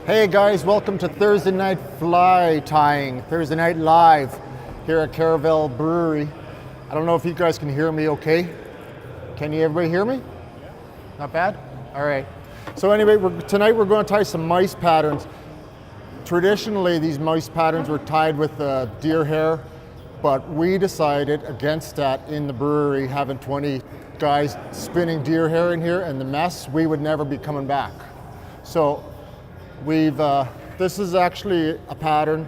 Hey guys, welcome to Thursday night fly tying, Thursday night live here at Caravel Brewery. I don't know if you guys can hear me okay. Can everybody hear me? Not bad? All right. So anyway, tonight we're going to tie some mice patterns. Traditionally, these mice patterns were tied with deer hair, but we decided against that in the brewery, having 20 guys spinning deer hair in here and the mess, we would never be coming back. So this is actually a pattern.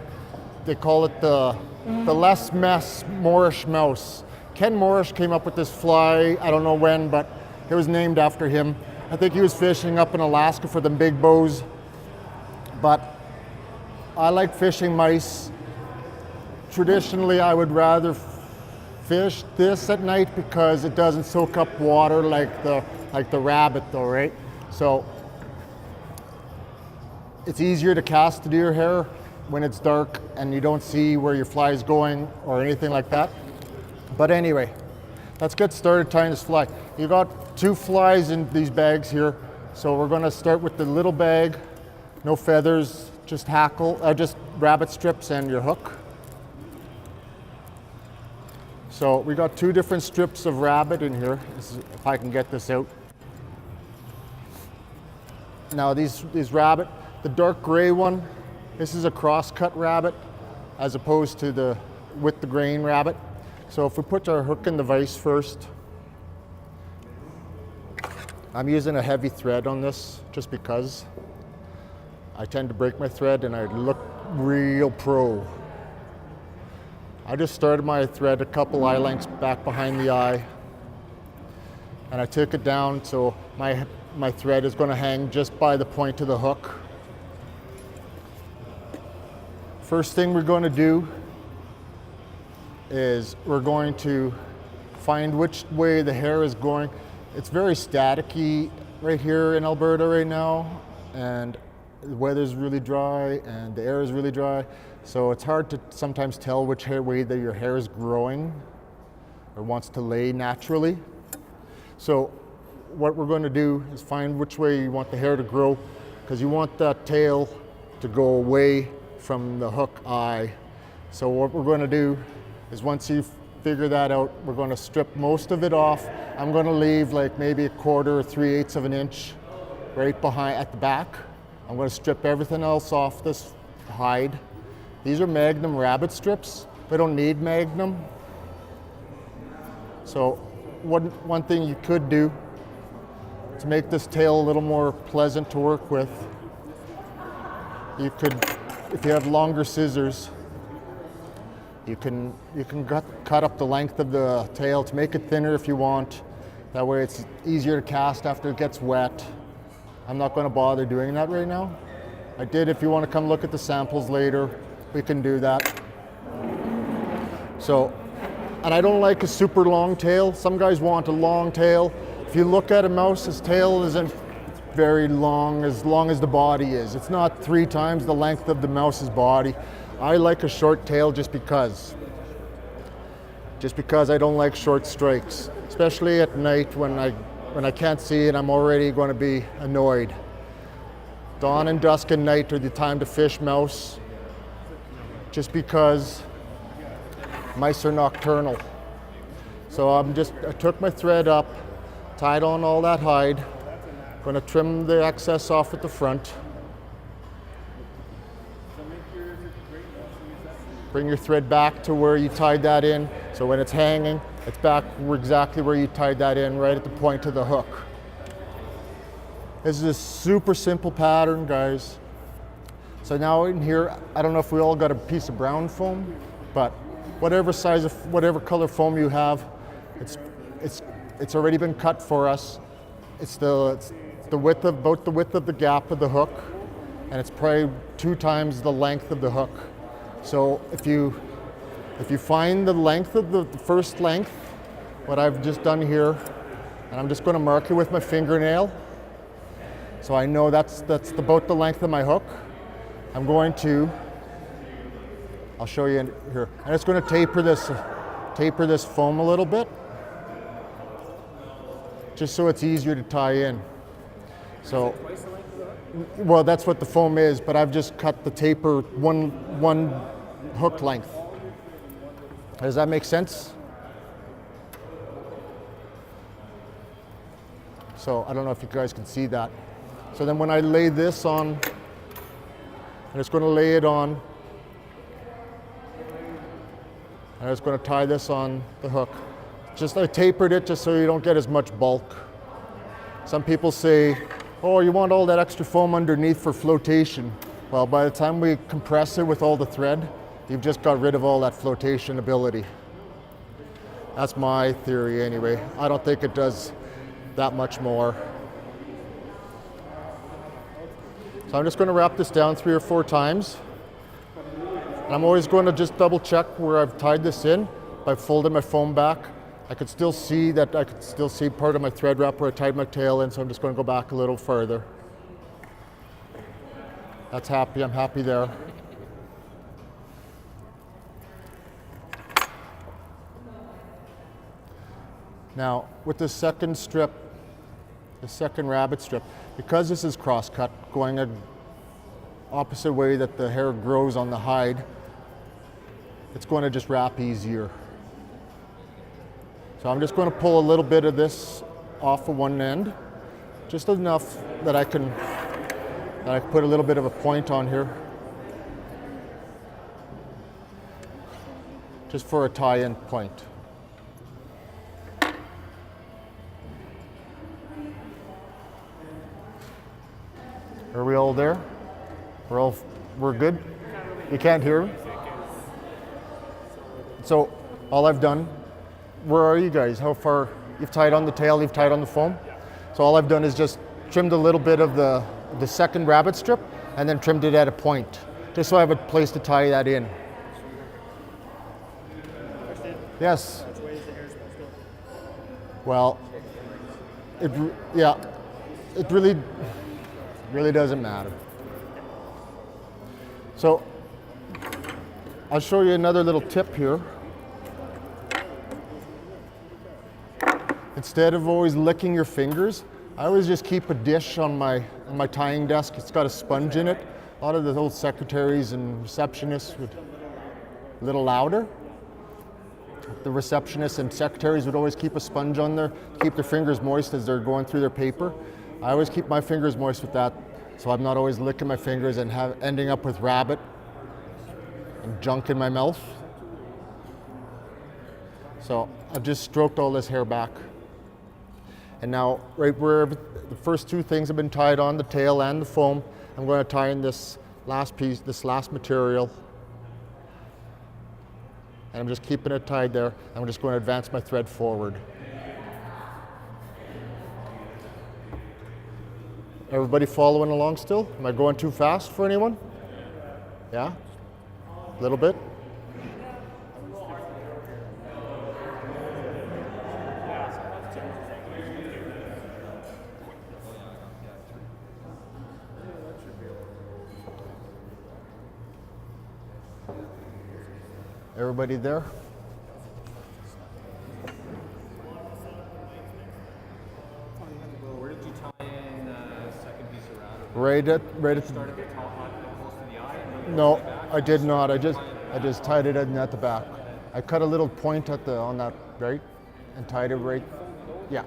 They call it the less mess Morrish Mouse. Ken Morrish came up with this fly, I don't know when, but it was named after him. I think he was fishing up in Alaska for the big bows. But I like fishing mice. Traditionally, I would rather fish this at night because it doesn't soak up water like the rabbit though, right? So it's easier to cast the deer hair when it's dark and you don't see where your fly is going or anything like that. But anyway, let's get started tying this fly. You got 2 flies in these bags here. So we're gonna start with the little bag, no feathers, just just rabbit strips and your hook. So we got 2 different strips of rabbit in here, if I can get this out. Now these rabbit, the dark gray one, this is a cross-cut rabbit as opposed to with the grain rabbit. So if we put our hook in the vise first, I'm using a heavy thread on this just because I tend to break my thread and I look real pro. I just started my thread a couple eye lengths back behind the eye and I took it down so my thread is going to hang just by the point of the hook. First thing we're going to do is we're going to find which way the hair is going. It's very staticky right here in Alberta right now, and the weather's really dry and the air is really dry, so it's hard to sometimes tell which way that your hair is growing or wants to lay naturally. So what we're going to do is find which way you want the hair to grow, because you want that tail to go away from the hook eye. So what we're going to do is once you figure that out, we're going to strip most of it off. I'm going to leave like maybe 1/4 or 3/8 of an inch right behind at the back. I'm going to strip everything else off this hide. These are Magnum rabbit strips. We don't need Magnum. So one thing you could do to make this tail a little more pleasant to work with, you could, if you have longer scissors, you can cut up the length of the tail to make it thinner if you want. That way it's easier to cast after it gets wet. I'm not going to bother doing that right now. I did, if you want to come look at the samples later, we can do that. So, and I don't like a super long tail. Some guys want a long tail. If you look at a mouse's tail isn't very long as the body is. It's not 3 times the length of the mouse's body. I like a short tail just because I don't like short strikes, especially at night when I can't see and I'm already going to be annoyed. Dawn and dusk and night are the time to fish mouse, just because mice are nocturnal. So I took my thread up, tied on all that hide. Going to trim the excess off at the front. Bring your thread back to where you tied that in. So when it's hanging, it's back exactly where you tied that in, right at the point of the hook. This is a super simple pattern, guys. So now in here, I don't know if we all got a piece of brown foam, but whatever color foam you have, it's already been cut for us. It's about the width of the gap of the hook, and it's probably 2 times the length of the hook. So if you find the length of the first length, what I've just done here, and I'm just going to mark it with my fingernail, so I know that's about the length of my hook. I'll show you here. I'm just going to taper this foam a little bit, just so it's easier to tie in. So Well, that's what the foam is, but I've just cut the taper one hook length. Does that make sense? So I don't know if you guys can see that. So then when I lay this on, I'm just going to lay it on. I'm just going to tie this on the hook. Just I tapered it just so you don't get as much bulk. Some people say, oh, you want all that extra foam underneath for flotation. Well, by the time we compress it with all the thread, you've just got rid of all that flotation ability. That's my theory anyway. I don't think it does that much more. So I'm just going to wrap this down 3 or 4 times. And I'm always going to just double check where I've tied this in by folding my foam back. I could still see part of my thread wrap where I tied my tail in, so I'm just going to go back a little further. That's happy, I'm happy there. Now, with the second strip, the second rabbit strip, because this is cross-cut, going an opposite way that the hair grows on the hide, it's going to just wrap easier. So I'm just going to pull a little bit of this off of one end, just enough that I can put a little bit of a point on here, just for a tie-in point. Are we all there? We're good? You can't hear me? So all I've done, where are you guys? How far? You've tied on the tail, you've tied on the foam? So all I've done is just trimmed a little bit of the second rabbit strip and then trimmed it at a point, just so I have a place to tie that in. Yes? Which way is the hair supposed to go? Well, it really doesn't matter. So I'll show you another little tip here. Instead of always licking your fingers, I always just keep a dish on my tying desk. It's got a sponge in it. A lot of the old secretaries and receptionists would a little louder. The receptionists and secretaries would always keep a sponge on there, keep their fingers moist as they're going through their paper. I always keep my fingers moist with that, so I'm not always licking my fingers and ending up with rabbit and junk in my mouth. So I've just stroked all this hair back. And now, right where the first 2 things have been tied on, the tail and the foam, I'm going to tie in this last piece, this last material. And I'm just keeping it tied there. I'm just going to advance my thread forward. Everybody following along still? Am I going too fast for anyone? Yeah? A little bit? Everybody there? Where did you tie in the second piece around? Right at the Start at the top, close to the eye? No, I did not. I just tied it in at the back. I cut a little point on that right and tied it right. Yeah.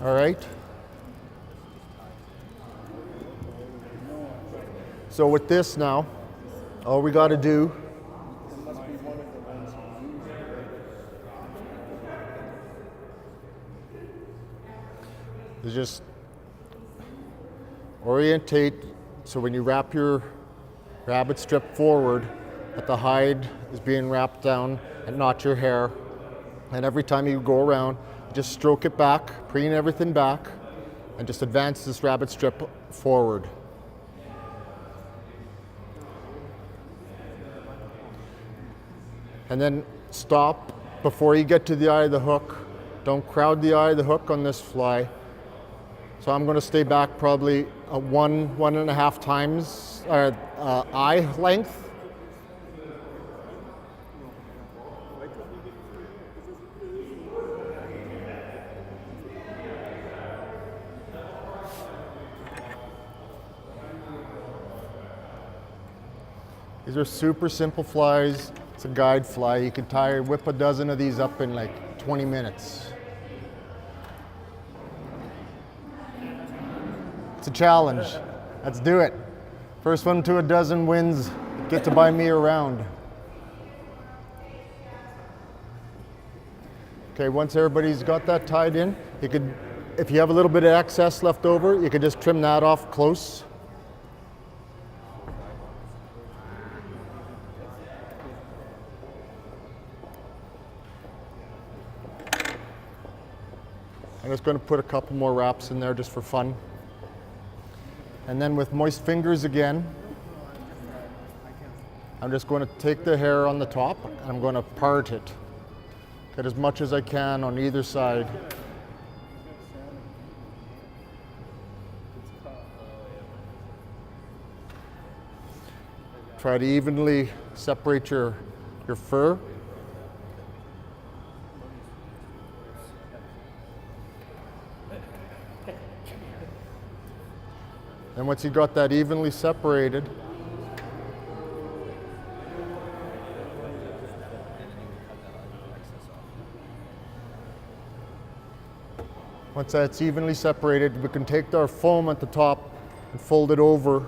All right. So with this now, all we got to do is just orientate so when you wrap your rabbit strip forward, that the hide is being wrapped down and not your hair. And every time you go around, just stroke it back, preen everything back, and just advance this rabbit strip forward. And then stop before you get to the eye of the hook. Don't crowd the eye of the hook on this fly. So I'm going to stay back probably 1.5 times eye length. These are super simple flies. It's a guide fly. You could whip a dozen of these up in like 20 minutes. It's a challenge. Let's do it. First one to a dozen wins. Get to buy me around. Okay, once everybody's got that tied in, you could, if you have a little bit of excess left over, you could just trim that off close. I'm just going to put a couple more wraps in there just for fun. And then with moist fingers again, I'm just going to take the hair on the top and I'm going to part it. Get as much as I can on either side. Try to evenly separate your fur. And once you got that evenly separated, once that's evenly separated, we can take our foam at the top and fold it over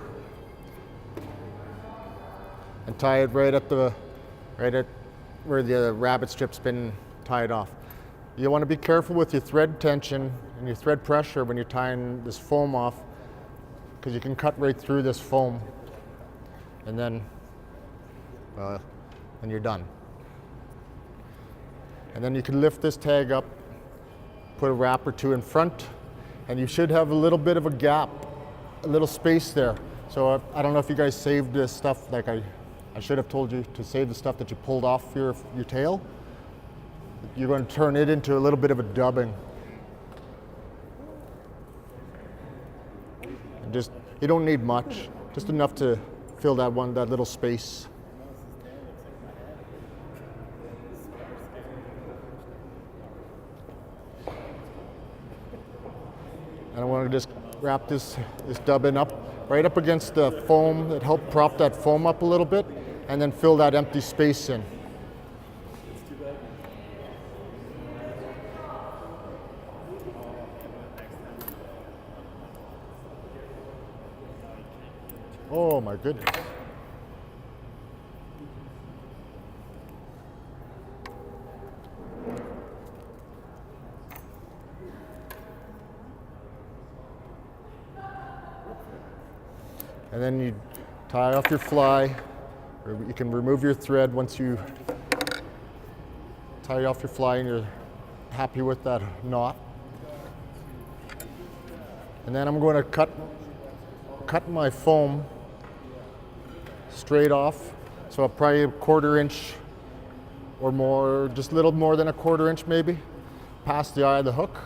and tie it right at where the rabbit strip's been tied off. You want to be careful with your thread tension and your thread pressure when you're tying this foam off, because you can cut right through this foam and then you're done. And then you can lift this tag up, put a wrap or two in front, and you should have a little bit of a gap, a little space there. So I don't know if you guys saved this stuff, like I should have told you to save the stuff that you pulled off your tail. You're going to turn it into a little bit of a dubbing. Just, you don't need much, just enough to fill that little space. And I want to just wrap this dubbing up right up against the foam that helped prop that foam up a little bit, and then fill that empty space in. Oh my goodness. And then you tie off your fly, or you can remove your thread once you tie off your fly and you're happy with that knot. And then I'm going to cut my foam straight off, so probably a 1/4 inch or more, just a little more than a 1/4 inch maybe, past the eye of the hook.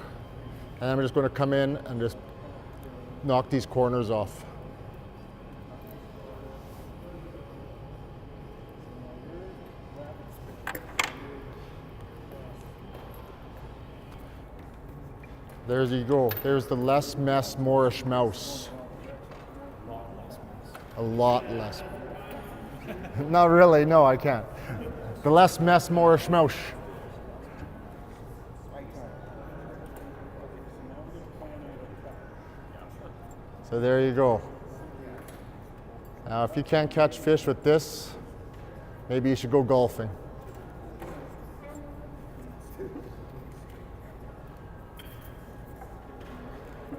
And I'm just going to come in and just knock these corners off. There you go. There's the less mess Morrish Mouse. A lot less. Not really, no, I can't. The less mess Morrish Mouse. So there you go. Now, if you can't catch fish with this, maybe you should go golfing.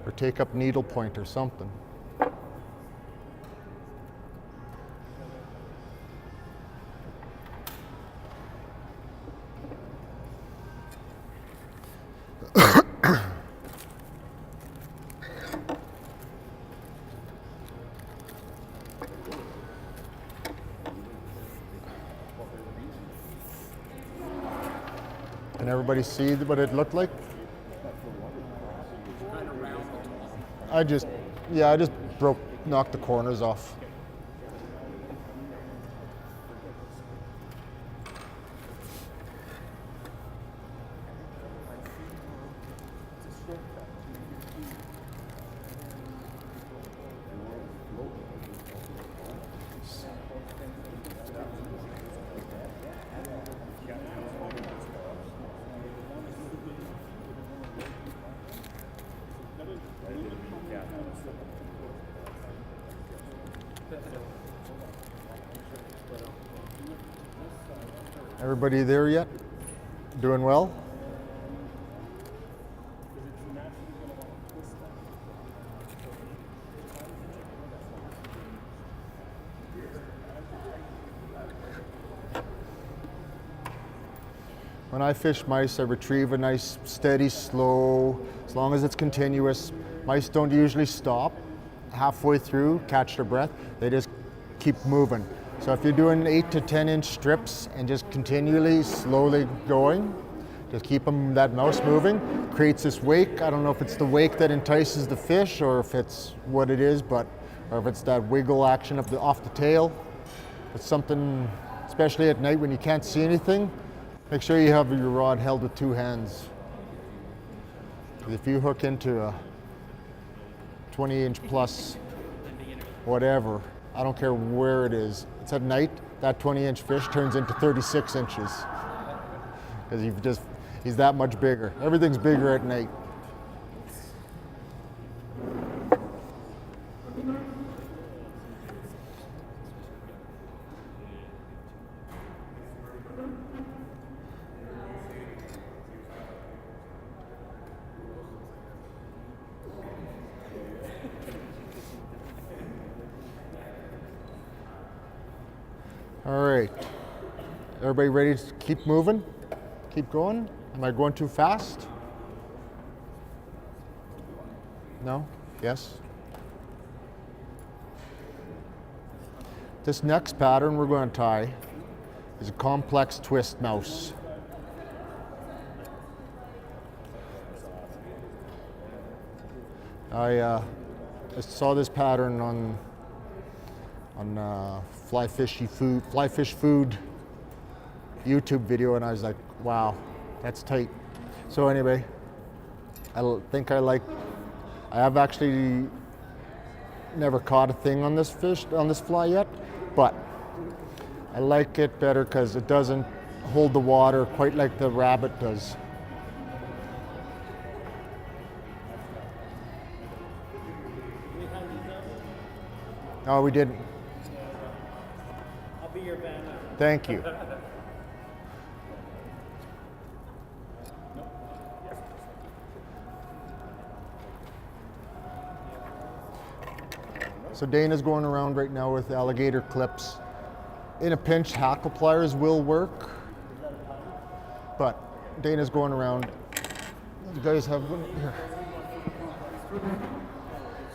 Or take up needlepoint or something. Can everybody see what it looked like? I just knocked the corners off. Everybody there yet? Doing well? When I fish mice, I retrieve a nice, steady, slow, as long as it's continuous. Mice don't usually stop halfway through, catch their breath. They just keep moving. So if you're doing 8 to 10 inch strips and just continually, slowly going, just keep that mouse moving, creates this wake. I don't know if it's the wake that entices the fish or if it's what it is, or if it's that wiggle action off the tail. It's something, especially at night when you can't see anything, make sure you have your rod held with 2 hands. If you hook into a 20-inch plus whatever, I don't care where it is, it's at night, that 20-inch fish turns into 36 inches. Because he's that much bigger. Everything's bigger at night. All right, everybody ready to keep moving? Keep going? Am I going too fast? No? Yes? This next pattern we're going to tie is a complex twist mouse. I saw this pattern on Fly Fish Food YouTube video, and I was like, wow, that's tight. So anyway, I have actually never caught a thing on this fly yet, but I like it better because it doesn't hold the water quite like the rabbit does. No, we didn't. I'll be your banner. Thank you. So Dana's going around right now with alligator clips. In a pinch, hackle pliers will work, but Dana's going around. You guys have one here.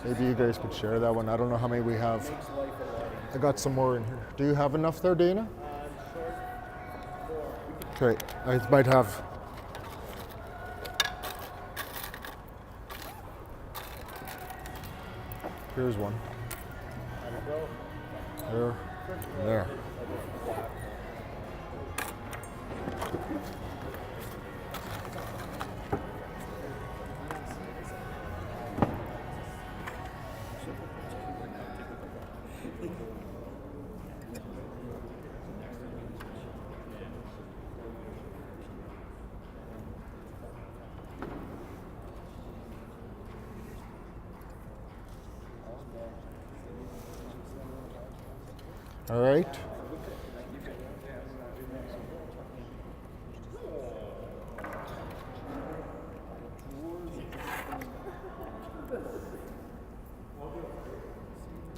Maybe you guys could share that one. I don't know how many we have. I got some more in here. Do you have enough there, Dana? Okay, I might have. Here's one. There, there. All right.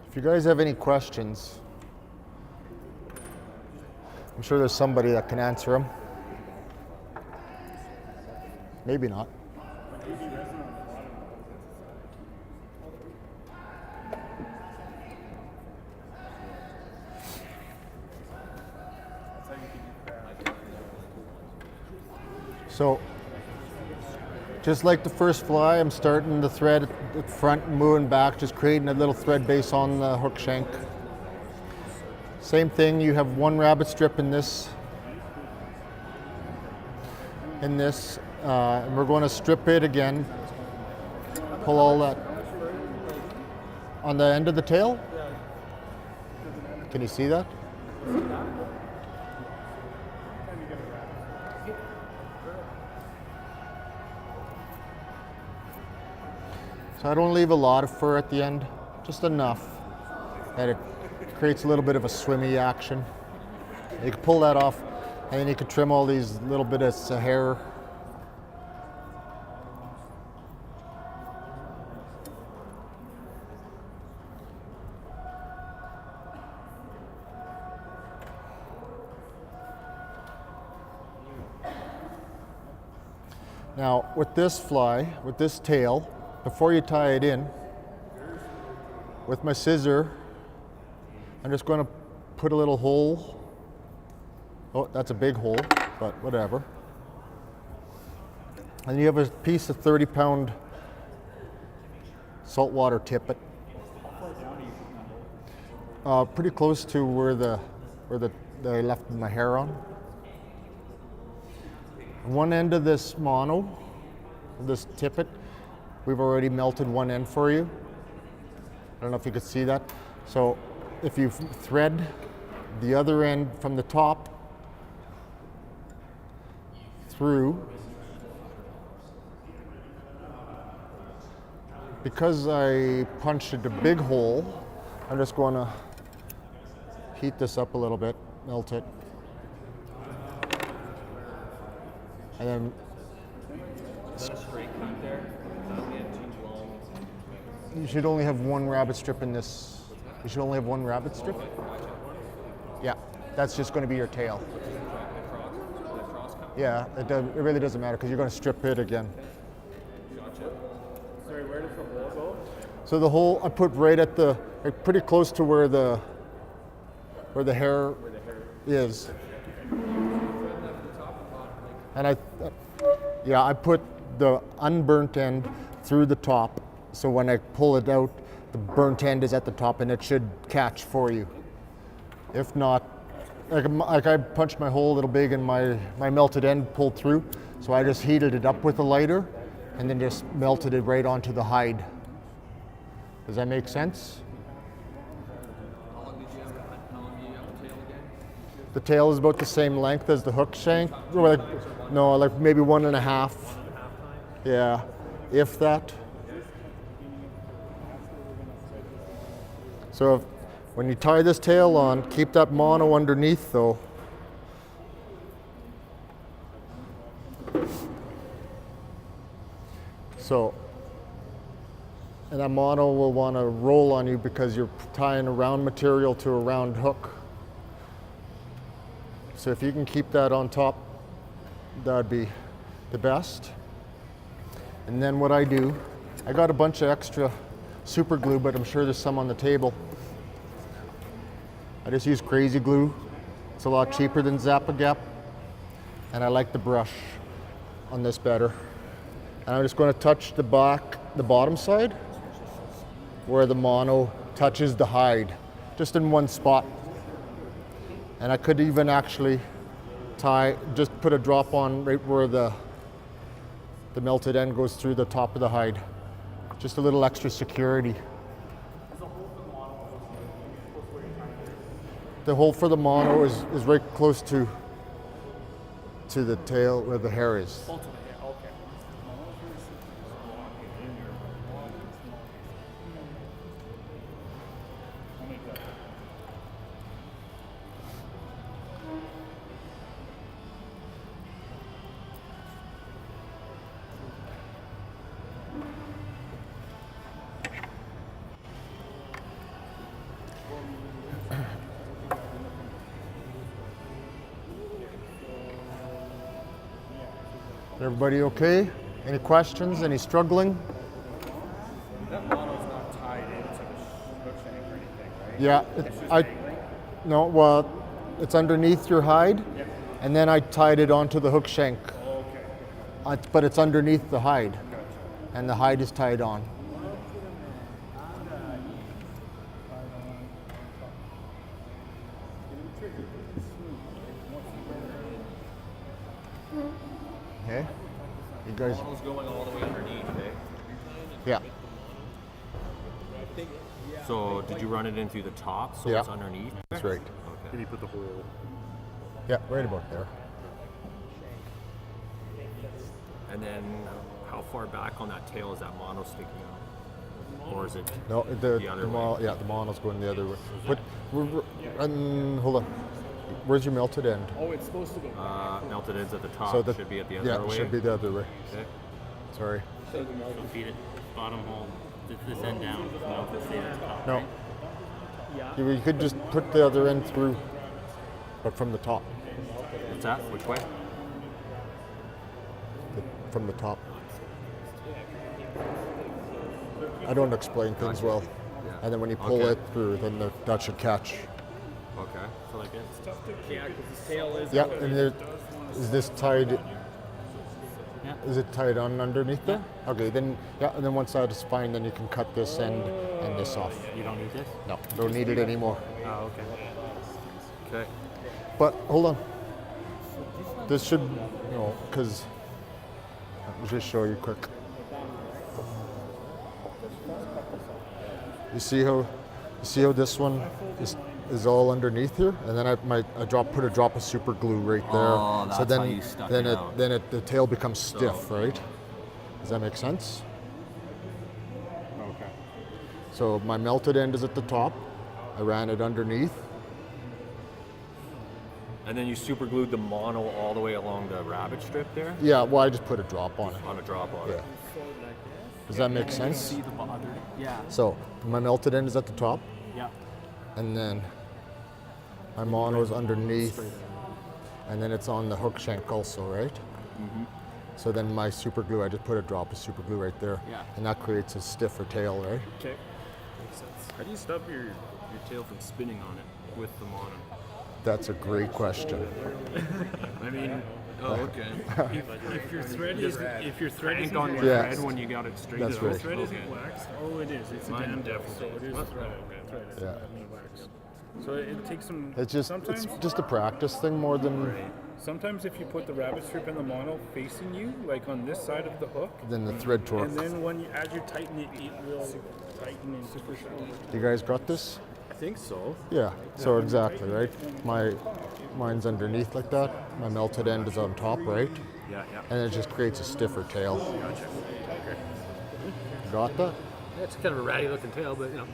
If you guys have any questions, I'm sure there's somebody that can answer them. Maybe not. So Just like the first fly, I'm starting the thread at the front and moving back, just creating a little thread base on the hook shank. Same thing, you have one rabbit strip in this, and we're going to strip it again. Pull all that on the end of the tail. Can you see that? So I don't leave a lot of fur at the end, just enough that it creates a little bit of a swimmy action. You can pull that off, and then you can trim all these little bits of hair. Now, with this fly, with this tail, before you tie it in, with my scissor, I'm just going to put a little hole. Oh, that's a big hole, but whatever. And you have a piece of 30-pound saltwater tippet. Pretty close to where I left my hair on. One end of this mono, this tippet, we've already melted one end for you. I don't know if you could see that. So if you thread the other end from the top through, because I punched it a big hole, I'm just going to heat this up a little bit, melt it. And then straight cut there. you should only have one rabbit strip in this. You should only have one rabbit strip? Yeah, that's just going to be your tail. Yeah, it really doesn't matter because you're going to strip it again. Gotcha. Sorry, where does the hole go? So the hole I put right at pretty close to where the hair is. And I put the unburnt end through the top, so when I pull it out, the burnt end is at the top and it should catch for you. If not, like I punched my hole a little big and my melted end pulled through, so I just heated it up with a lighter and then just melted it right onto the hide. Does that make sense? How long do you have the tail again? The tail is about the same length as the hook shank. Like maybe 1.5. Yeah, if that. So when you tie this tail on, keep that mono underneath though. So, and that mono will want to roll on you because you're tying a round material to a round hook. So if you can keep that on top, that'd be the best. And then what I do, I got a bunch of extra super glue, but I'm sure there's some on the table. I just use crazy glue. It's a lot cheaper than Zap-A-Gap. And I like the brush on this better. And I'm just going to touch the bottom side, where the mono touches the hide, just in one spot. And I could even actually just put a drop on right where the melted end goes through the top of the hide. Just a little extra security. The hole for the mono is right close to the tail where the hair is. Everybody okay? Any questions? Any struggling? That mono's not tied into the hook shank or anything, right? Yeah, It's just dangling? no. Well, it's underneath your hide, and then I tied it onto the hook shank. Okay. but it's underneath the hide, and the hide is tied on. Okay, you guys. Mono's going all the way underneath, eh? Yeah. So did you run it in through the top so Yeah. it's underneath? That's right. Okay. Did he put the whole? Yeah, right about there. And then how far back on that tail is that mono sticking out? Or is it No, the other way? yeah, the mono's going the other way. But hold on. Where's your melted end? Oh, it's supposed to go. Melted ends at the top, So the should be at the yeah, other it way? should be the other way. Okay. Sorry. So feed it bottom hole, this end down, no, stay at the top, No. right? You could just put the other end through, but from the top. What's that? Which way? From the top. I don't explain things Gotcha. well. Yeah. And then when you pull Okay. it through, then that should catch. Okay. So like this. Yeah, because the tail is. Yeah, and there, is this tied? Yeah. Is it tied on underneath there? Okay, then yeah, and then once that is fine, then you can cut this end and this off. You don't need this? No, don't need it anymore. Oh, okay. Okay. But hold on. This should, no, because I'll just show you quick. You see how this one is all underneath here, and then I put a drop of super glue right there. Oh, so that's then how you stuck then it out. the tail becomes stiff, right? Does that make sense? Okay. So my melted end is at the top. I ran it underneath. And then you super glued the mono all the way along the rabbit strip there? Yeah, well I just put a drop on it. On a drop on Yeah. it. Does that make sense? See the other, yeah, So my melted end is at the top, yeah. and then my mono is underneath, and then it's on the hook shank also, right? Mm-hmm. So then my super glue, I just put a drop of super glue right there, Yeah. and that creates a stiffer tail, right? Okay. How do you stop your tail from spinning on it with the mono? That's a great question. I mean, oh, okay. If your thread is, if your thread Crank isn't on your Yes. thread when you got it straight. That's right. thread Okay. isn't waxed. Oh, it is. It's Mine a damn definitely so it is is. thread. Thread is Yeah. not wax. So it takes some. It's sometimes. just a practice thing more than Sometimes if you put the rabbit strip and the mono facing you, like on this side of the hook, than the thread torque. and then as you tighten it, it will tighten and super strong. You guys got this? I think so. Yeah. So exactly, right? Mine's underneath like that. My melted end is on top, right? Yeah, yeah. And it just creates a stiffer tail. Got that? It's kind of a ratty looking tail, but you know,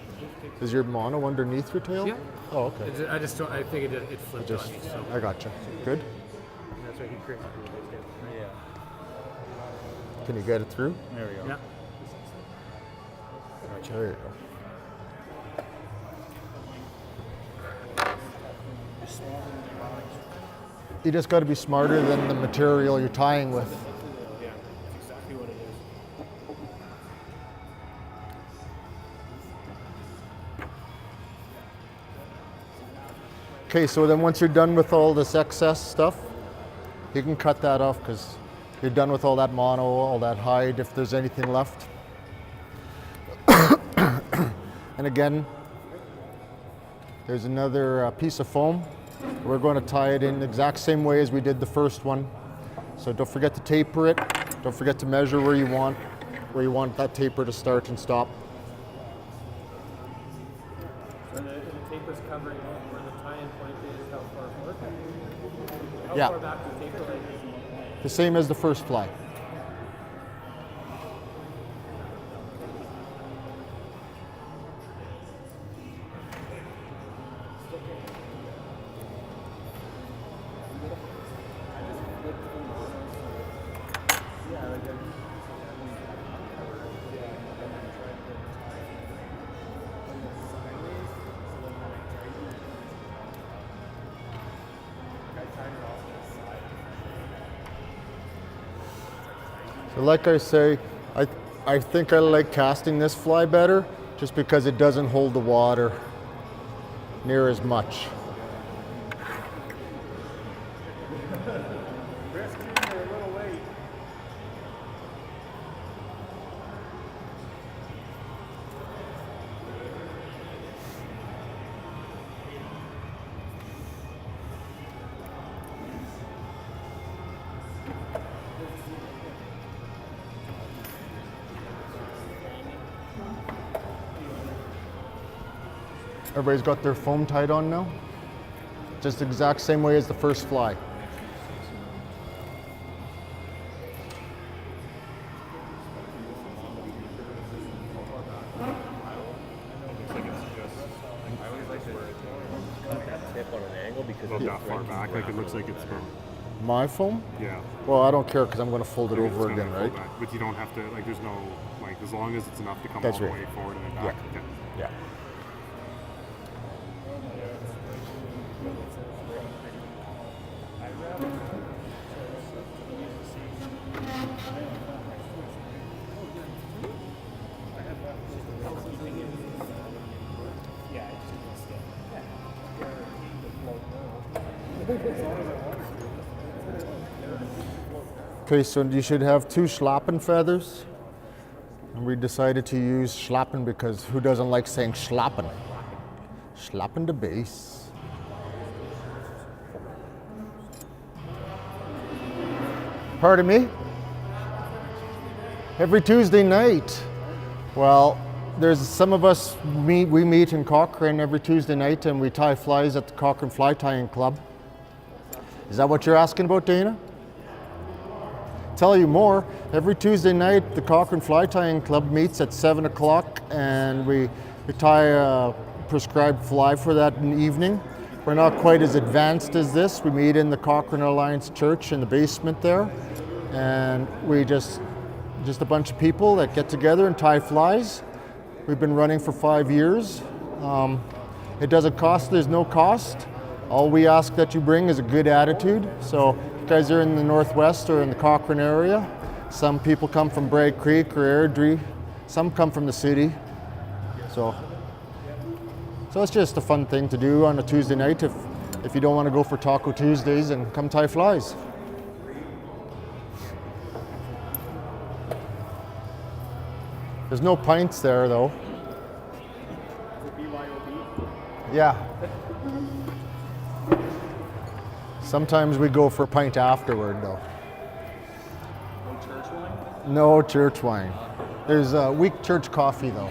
Is your mono underneath your tail? Yeah. Oh, okay. I just don't. I think it flipped Just, on me, so I gotcha. Good. that's why he created it. Yeah. Can you get it through? There we go. Yeah. There you go. You just got to be smarter than the material you're tying with. Yeah, that's exactly what it is. Okay, so then once you're done with all this excess stuff, you can cut that off because you're done with all that mono, all that hide, if there's anything left. And again, there's another piece of foam. We're going to tie it in the exact same way as we did the first one. So don't forget to taper it. Don't forget to measure where you want that taper to start and stop. And the taper's covering where the tie-in point is. How far forward? How Yeah. far back the taper is? The same as the first fly. So like I say, I think I like casting this fly better just because it doesn't hold the water near as much. Everybody's got their foam tied on now. Just the exact same way as the first fly. Tip on an angle because Not that far back, like it looks like it's from. My foam? Yeah. Well, I don't care because I'm going to fold it It's over gonna again, go right? back, but you don't have to, like, there's no, like, as long as it's enough to come That's all the right. way forward and then Yeah. back. Okay. Yeah. Okay, so you should have 2 schlappen feathers. And we decided to use schlappen because who doesn't like saying schlappen? Schlappen the base. Pardon me? Every Tuesday night. Well, there's some of us we meet in Cochrane every Tuesday night and we tie flies at the Cochrane Fly Tying Club. Is that what you're asking about, Dana? Tell you more, every Tuesday night the Cochrane Fly Tying Club meets at 7 o'clock and we tie a prescribed fly for that evening. We're not quite as advanced as this. We meet in the Cochrane Alliance Church in the basement there, and we just a bunch of people that get together and tie flies. We've been running for 5 years. It doesn't cost, there's no cost. All we ask that you bring is a good attitude. So if you guys are in the Northwest or in the Cochrane area, some people come from Bragg Creek or Airdrie, some come from the city. So it's just a fun thing to do on a Tuesday night if you don't want to go for Taco Tuesdays and come tie flies. There's no pints there though. Yeah. Sometimes we go for a pint afterward though. No church wine? No church wine. There's weak church coffee though.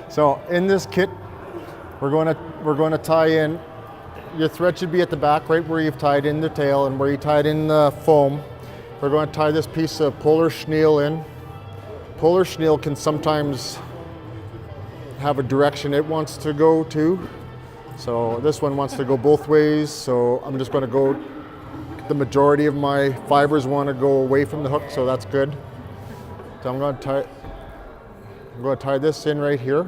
So in this kit, we're going to tie in. Your thread should be at the back, right where you've tied in the tail and where you tied in the foam. We're going to tie this piece of polar chenille in. Polar chenille can sometimes have a direction it wants to go to. So this one wants to go both ways. So I'm just going to go. The majority of my fibers want to go away from the hook, so that's good. So I'm going to tie this in right here.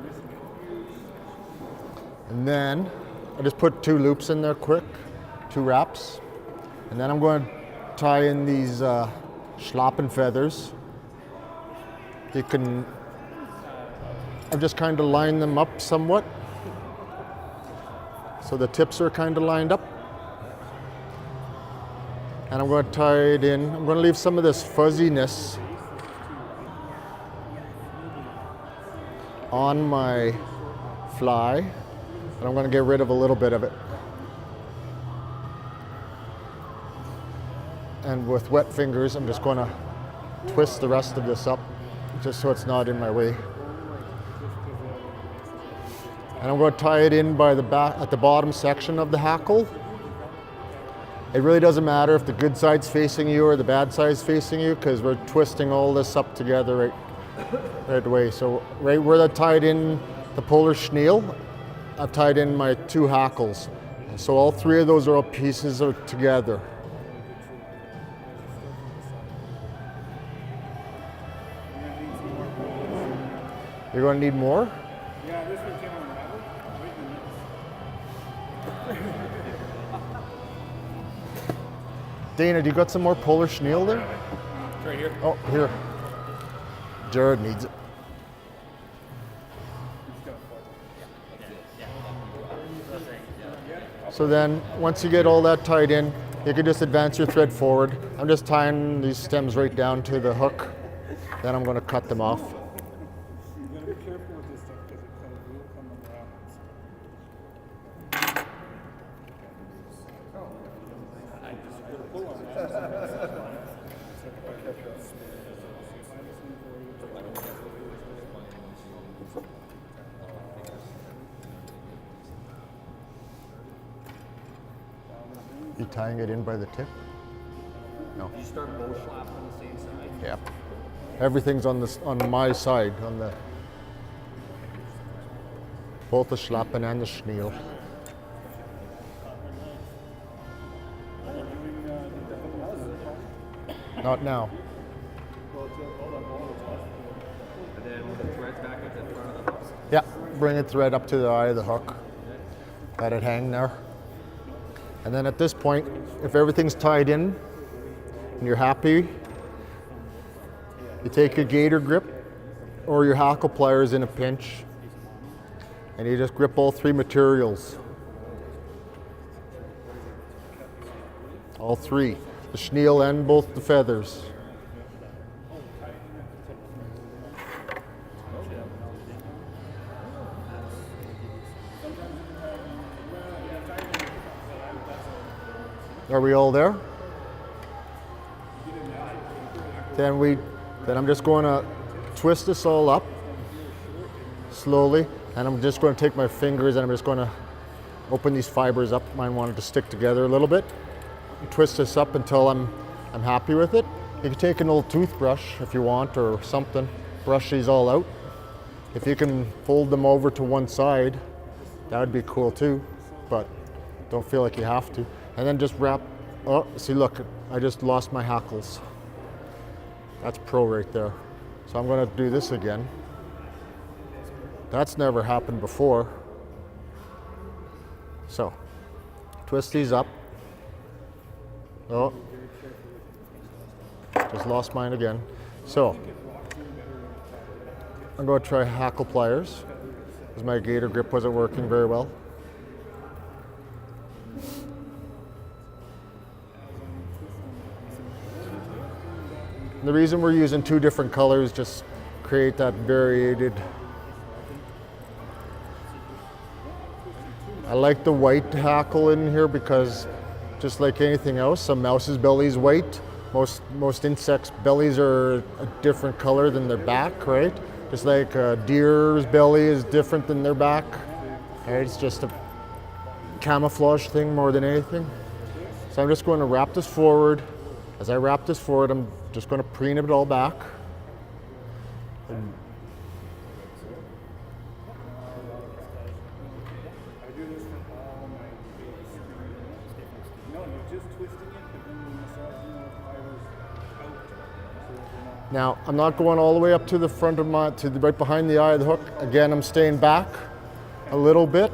And then I just put 2 loops in there quick, 2 wraps. And then I'm going to tie in these schlappen feathers. I've just kind of lined them up somewhat. So the tips are kind of lined up. And I'm going to tie it in. I'm going to leave some of this fuzziness on my fly, and I'm going to get rid of a little bit of it. And with wet fingers, I'm just going to twist the rest of this up, just so it's not in my way. And I'm going to tie it in by the back at the bottom section of the hackle. It really doesn't matter if the good side's facing you or the bad side's facing you, because we're twisting all this up together right away. So right where I tied in the polar chenille, I've tied in my 2 hackles. And so all 3 of those are all pieces are together. You're going to need more? Yeah, this one came unraveled. Wait a minute. Dana, do you got some more polar chenille there? It's right here. Oh, here. Jared needs it. So then, once you get all that tied in, you can just advance your thread forward. I'm just tying these stems right down to the hook. Then I'm going to cut them off. You gotta be careful with this stuff because it kind of will come around. You tying it in by the tip? No. You start bow slap on the same side. Yeah. Everything's on this on my side, on the both the schlappen and the schniel. Not now. And then with the thread back at the front of the hook. Yeah, bring the thread up to the eye of the hook. Let it hang there. And then at this point, if everything's tied in and you're happy, you take your gator grip or your hackle pliers in a pinch and you just grip all three materials. All three, the schniel and both the feathers. Are we all there? Then I'm just going to twist this all up slowly, and I'm just going to take my fingers and I'm just going to open these fibers up. Mine wanted to stick together a little bit. Twist this up until I'm happy with it. You can take an old toothbrush if you want or something, brush these all out. If you can fold them over to one side, that would be cool too, but don't feel like you have to. And then just wrap, oh, see look, I just lost my hackles. That's pro right there. So I'm gonna do this again. That's never happened before. So, twist these up. Oh, just lost mine again. So, I'm going to try hackle pliers because my gator grip wasn't working very well. And the reason we're using two different colors, just create that variated. I like the white hackle in here because just like anything else, a mouse's belly is white. Most insects' bellies are a different color than their back, right? Just like a deer's belly is different than their back. Right? It's just a camouflage thing more than anything. So I'm just going to wrap this forward. As I wrap this forward, I'm just going to preen it all back. Now, I'm not going all the way up to the front of right behind the eye of the hook. Again, I'm staying back a little bit.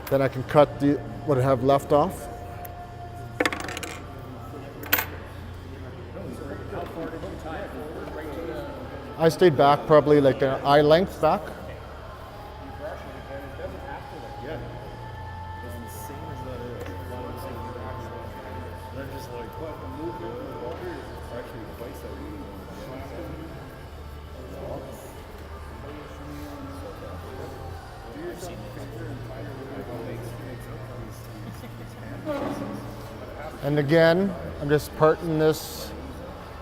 Then I can cut what I have left off. I stayed back probably like an eye length back. And again, I'm just parting this.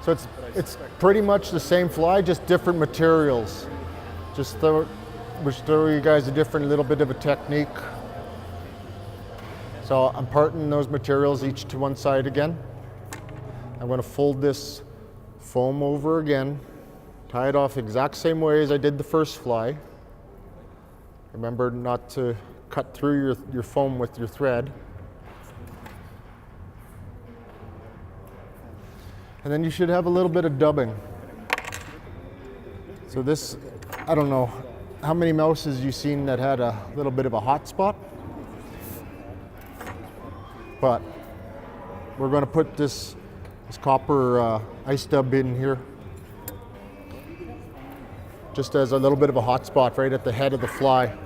So it's pretty much the same fly, just different materials. Just throw you guys a different little bit of a technique. So I'm parting those materials each to one side again. I'm going to fold this foam over again, tie it off the exact same way as I did the first fly. Remember not to cut through your foam with your thread. And then you should have a little bit of dubbing. So this, I don't know, how many mouses you've seen that had a little bit of a hot spot? But we're going to put this copper ice dub in here just as a little bit of a hot spot right at the head of the fly.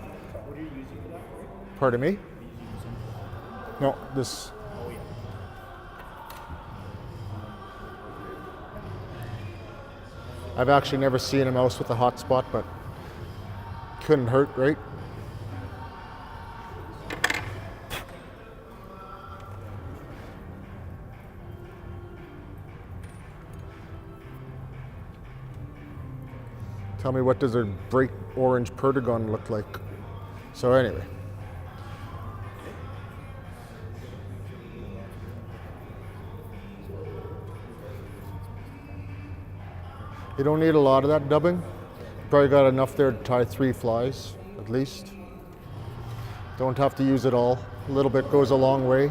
Pardon me? No, this. I've actually never seen a mouse with a hot spot, but couldn't hurt, right? Tell me, what does a bright orange perdigon look like? So anyway. You don't need a lot of that dubbing. Probably got enough there to tie 3 flies, at least. Don't have to use it all. A little bit goes a long way.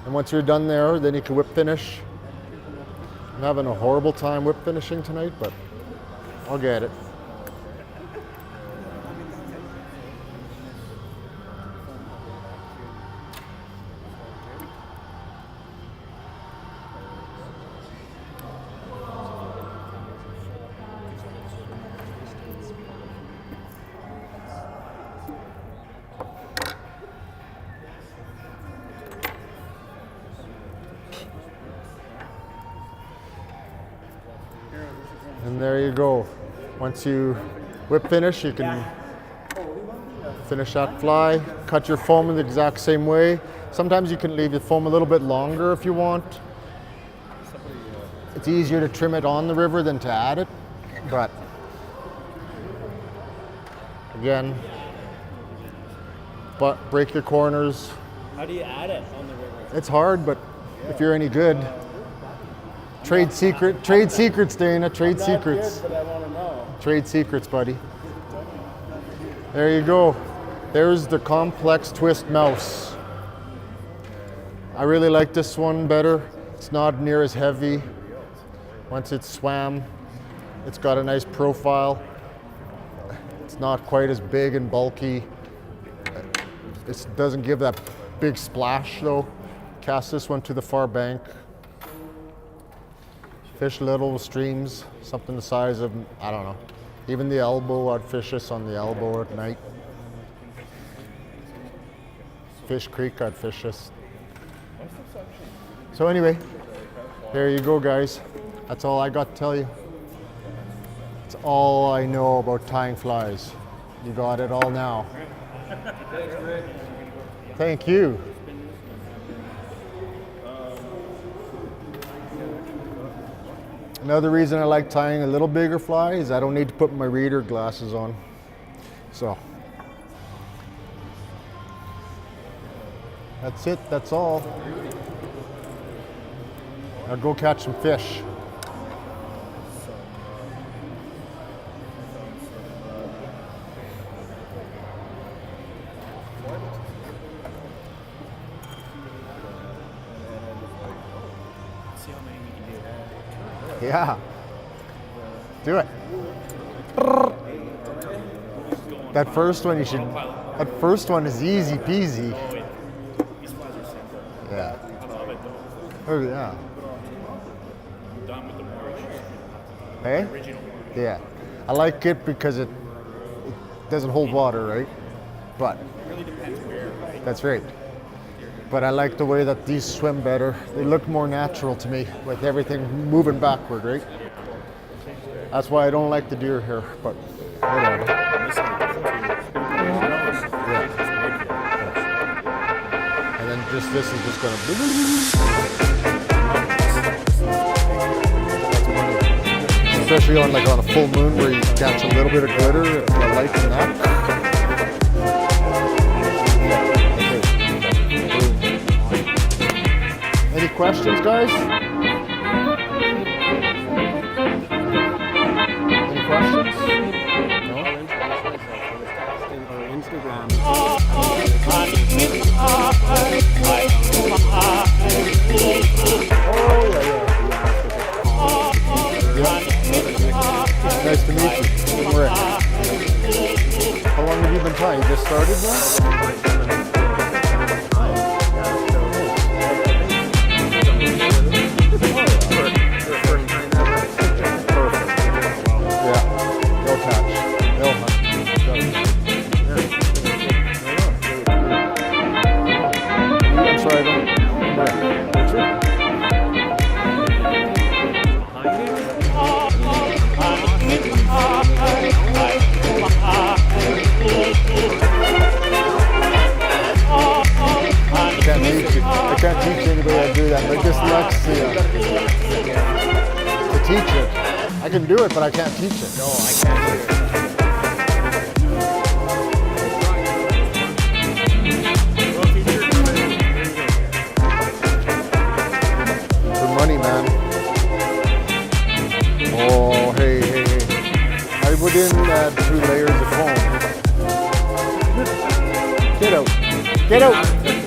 And once you're done there, then you can whip finish. I'm having a horrible time whip finishing tonight, but I'll get it. And there you go. Once you whip finish, you can finish that fly, cut your foam in the exact same way. Sometimes you can leave your foam a little bit longer if you want. It's easier to trim it on the river than to add it, but again, break your corners. How do you add it on the river? It's hard, but if you're any good. Trade secrets, Dana, trade secrets. Good, but I want to know. Trade secrets, buddy. There you go. There's the complex twist mouse. I really like this one better. It's not near as heavy. Once it's swam, it's got a nice profile. It's not quite as big and bulky. It doesn't give that big splash though. Cast this one to the far bank. Fish little streams, something the size of, I don't know, even the elbow. I'd fish this on the elbow at night. Fish Creek, I'd fish this. So anyway, there you go, guys. That's all I got to tell you. That's all I know about tying flies. You got it all now. Thank you. Another reason I like tying a little bigger fly is I don't need to put my reader glasses on. So that's it, that's all. Now go catch some fish. Yeah, do it. That first one that first one is easy peasy. Yeah. Oh yeah. Done with the Morrish. Hey? Yeah. I like it because it doesn't hold water, right? But that's right. But I like the way that these swim better. They look more natural to me with everything moving backward, right? That's why I don't like the deer hair, but whatever. Yeah. And then this is just gonna. Especially on a full moon where you catch a little bit of glitter, the light in that. Any questions, guys? Any questions? No? Our Instagram. Nice to meet you. I'm Rick. How long have you been tying? You just started now? can do it, but I can't teach it. No, I can't do it. For money, man. Oh, hey, hey, hey. I put in 2 layers of foam. Get out. Get out.